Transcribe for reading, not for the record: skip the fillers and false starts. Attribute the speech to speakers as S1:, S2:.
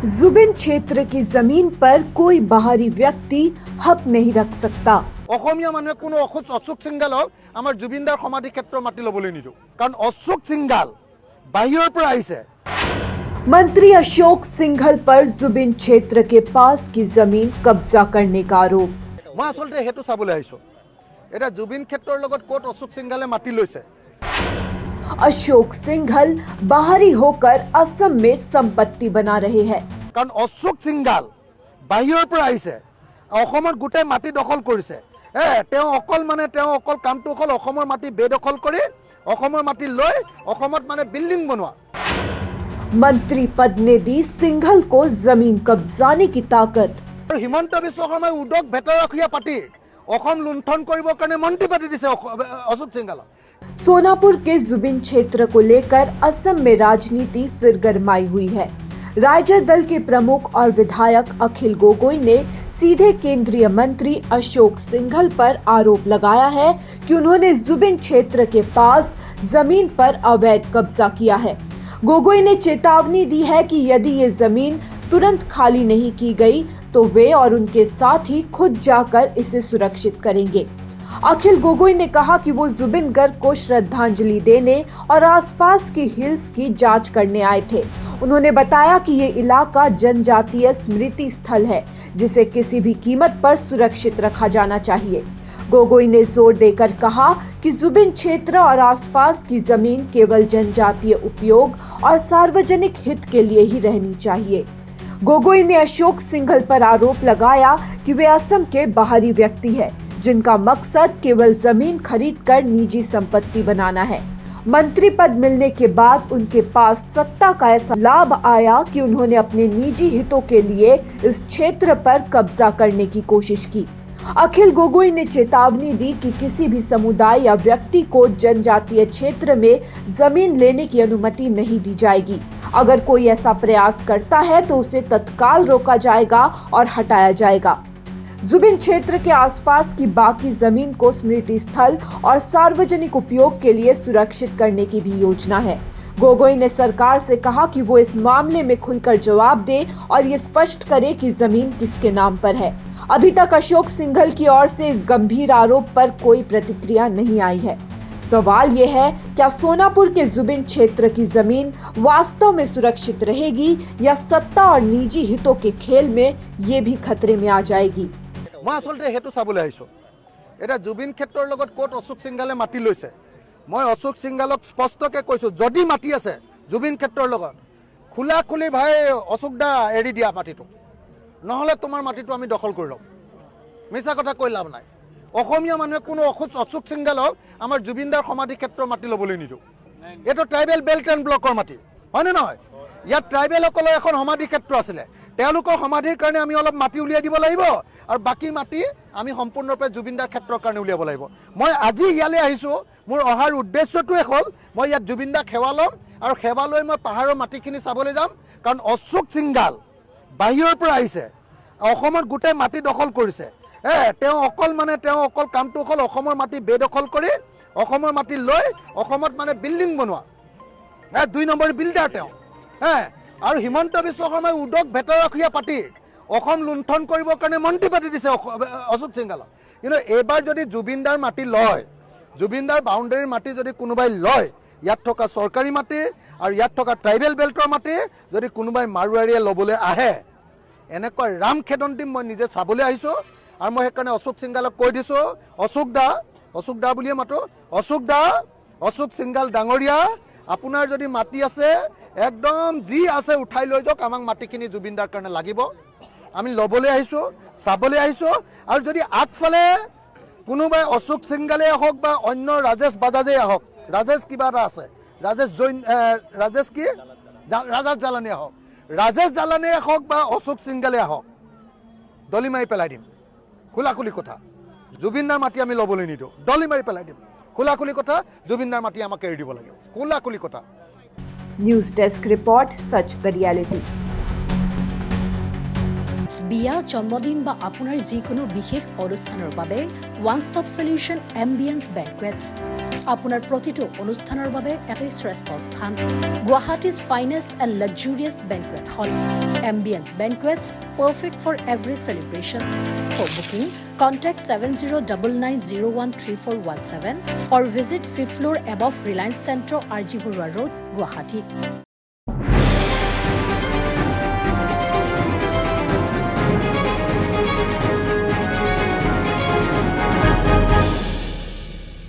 S1: जुबिन क्षेत्र की जमीन पर कोई बाहरी व्यक्ति हक नहीं रख सकता।
S2: অসমীয়া মানুহে কোনো অশোক সিংগালক আমাৰ জুবিনদাৰ সমাধি ক্ষেত্ৰ মাটি ল'বলৈ নিদিওঁ, কাৰণ অশোক সিংগাল বাহিৰৰ পৰা আহিছে।
S1: मंत्री अशोक सिंघल पर जुबिन क्षेत्र के पास की जमीन कब्जा करने का आरोप।
S2: মই আচলতে হেতু চাবলৈ আহিছো, এটা জুবিন ক্ষেত্ৰৰ লগত কোট অশোক সিংগালে মাটি লৈছে।
S1: अशोक सिंघल बाहरी होकर असम में संपत्ति बना रहे हैं।
S2: কাৰণ অশোক সিংগাল বাহিৰৰ পৰা আহিছে, অসমৰ গোটেই মাটি দখল কৰিছে। তেওঁ অকল কামটো অকল অসমৰ মাটি বেদখল কৰি অসমৰ মাটি লৈ অসমত বিল্ডিং বনোৱা।
S1: मंत्री पद ने दी सिंघल को जमीन कब्जाने की ताकत।
S2: হিমন্ত বিশ্ব শৰ্মাই উদক ভেটৰখীয়া পাতি অসম লুণ্ঠন কৰিবৰ কাৰণে মন্ত্ৰী পাতি দিছে অশোক সিংগালক।
S1: सोनापुर के जुबिन क्षेत्र को लेकर असम में राजनीति फिर गरमाई हुई है। राइजर दल के प्रमुख और विधायक अखिल गोगोई ने सीधे केंद्रीय मंत्री अशोक सिंघल पर आरोप लगाया है कि उन्होंने जुबिन क्षेत्र के पास जमीन पर अवैध कब्जा किया है। गोगोई ने चेतावनी दी है कि यदि ये जमीन तुरंत खाली नहीं की गई तो वे और उनके साथी खुद जाकर इसे सुरक्षित करेंगे। अखिल गोगोई ने कहा कि वो जुबिनगढ़ को श्रद्धांजलि देने और आसपास की हिल्स की जांच करने आए थे। उन्होंने बताया कि ये इलाका जनजातीय स्मृति स्थल है, जिसे किसी भी कीमत पर सुरक्षित रखा जाना चाहिए। गोगोई ने जोर देकर कहा कि जुबिन क्षेत्र और आसपास की जमीन केवल जनजातीय उपयोग और सार्वजनिक हित के लिए ही रहनी चाहिए। गोगोई ने अशोक सिंघल पर आरोप लगाया कि वे असम के बाहरी व्यक्ति हैं, जिनका मकसद केवल जमीन खरीदकर निजी संपत्ति बनाना है। मंत्री पद मिलने के बाद उनके पास सत्ता का ऐसा लाभ आया कि उन्होंने अपने निजी हितों के लिए इस क्षेत्र पर कब्जा करने की कोशिश की। अखिल गोगोई ने चेतावनी दी कि किसी भी समुदाय या व्यक्ति को जनजातीय क्षेत्र में जमीन लेने की अनुमति नहीं दी जाएगी। अगर कोई ऐसा प्रयास करता है तो उसे तत्काल रोका जाएगा और हटाया जाएगा। जुबिन क्षेत्र के आसपास की बाकी जमीन को स्मृति स्थल और सार्वजनिक उपयोग के लिए सुरक्षित करने की भी योजना है। गोगोई ने सरकार से कहा कि वो इस मामले में खुलकर जवाब दे और ये स्पष्ट करे कि जमीन किसके नाम पर है। अभी तक अशोक सिंघल की ओर से इस गंभीर आरोप पर कोई प्रतिक्रिया नहीं आई है। सवाल ये है, क्या सोनापुर के जुबिन क्षेत्र की जमीन वास्तव में सुरक्षित रहेगी या सत्ता और निजी हितों के खेल में ये भी खतरे में आ जाएगी।
S2: মই আচলতে হেতু চাবলৈ আহিছো, এটা জুবিন ক্ষেত্ৰৰ লগত কোট অশোক সিংগালে মাটি লৈছে। মই অশোক সিংগালক স্পষ্টকৈ কৈছো, যদি মাটি আছে জুবিন ক্ষেত্ৰৰ লগত খোলা ভাই অশোক দা এৰি দিয়া মাটিটো, নহলে তোমাৰ মাটিটো আমি দখল কৰি ল'ম। মিছা কথা কৈ লাভ নাই। অসমীয়া মানুহে কোনো অশোক সিংগালক আমাৰ জুবিনদাৰ সমাধি ক্ষেত্ৰৰ মাটি ল'বলৈ নিদিওঁ। এইটো ট্ৰাইবেল বেল্ট এণ্ড ব্লকৰ মাটি, হয়নে নহয়? ইয়াত ট্ৰাইবেলসকলৰ এখন সমাধি ক্ষেত্ৰ আছিলে, তেওঁলোকৰ সমাধিৰ কাৰণে আমি অলপ মাটি উলিয়াই দিব লাগিব আৰু বাকি মাটি আমি সম্পূৰ্ণৰূপে জুবিনদাৰ ক্ষেত্ৰৰ কাৰণে উলিয়াব লাগিব। মই আজি ইয়ালৈ আহিছো, মোৰ অহাৰ উদ্দেশ্যটোৱে হ'ল মই ইয়াত জুবিনদাক সেৱা ল'ম আৰু সেৱা লৈ মই পাহাৰৰ মাটিখিনি চাবলৈ যাম, কাৰণ অশোক সিংগাল বাহিৰৰ পৰা আহিছে, অসমৰ গোটেই মাটি দখল কৰিছে। তেওঁ অকল কামটো অকল অসমৰ মাটি বেদখল কৰি অসমৰ মাটি লৈ অসমত বিল্ডিং বনোৱা। ২ নম্বৰ বিল্ডাৰ তেওঁ। আৰু হিমন্ত বিশ্ব শৰ্মাই উদক ভেটৰখীয়া পাতি অসম লুণ্ঠন কৰিবৰ কাৰণে মন্ত্ৰী পাতি দিছে অশোক সিংগালক। কিন্তু এইবাৰ যদি জুবিনদাৰ মাটি লয়, জুবিনদাৰ বাউণ্ডাৰীৰ মাটি যদি কোনোবাই লয়, ইয়াত থকা চৰকাৰী মাটি আৰু ইয়াত থকা ট্ৰাইবেল বেল্টৰ মাটি যদি কোনোবাই মাৰোৱাৰীয়ে ল'বলৈ আহে, এনেকুৱা ৰাম খেদন্তি মই নিজে চাবলৈ আহিছোঁ। আৰু মই সেইকাৰণে অশোক সিংগালক কৈ দিছোঁ, অশোক দা বুলিয়ে মাতো, অশোক সিংগাল ডাঙৰীয়া, আপোনাৰ যদি মাটি আছে একদম যি আছে উঠাই লৈ যাওক, আমাক মাটিখিনি জুবিনদাৰ কাৰণে লাগিব। আমি ল'বলৈ আহিছোঁ, চাবলৈ আহিছোঁ। আৰু যদি আগফালে কোনোবাই অশোক সিংগালেই হওক বা অন্য ৰাজেশ বাজাজেই হওক, ৰাজেশ কিবা এটা আছে, ৰাজেশ জালানিয়ে হওক, ৰাজেশ জালানিয়ে হওক বা অশোক সিংগালেই হওক, দলি মাৰি পেলাই দিম। খোলাখুলি কথা, জুবিনদাৰ মাটি আমি ল'বলৈ নিদিওঁ, দলি মাৰি পেলাই দিম। খোলাখুলি কথা, জুবিনদাৰ মাটি আমাক এৰি দিব লাগিব, খোলাখুলি কথা।
S1: न्यूज डेस्क रिपोर्ट, सच द रियलिटी।
S3: বিয়া, জন্মদিন বা আপোনাৰ যিকোনো বিশেষ অনুষ্ঠানৰ বাবে one stop solution ambience banquets. আপোনাৰ প্ৰতিটো অনুষ্ঠানৰ বাবে এটাই শ্ৰেষ্ঠ স্থান Guwahati's finest and luxurious banquet hall ambience banquets perfect for every celebration for booking contact 7099013417 or visit 5th floor above Reliance Centro, RG Burwa Road, Guwahati.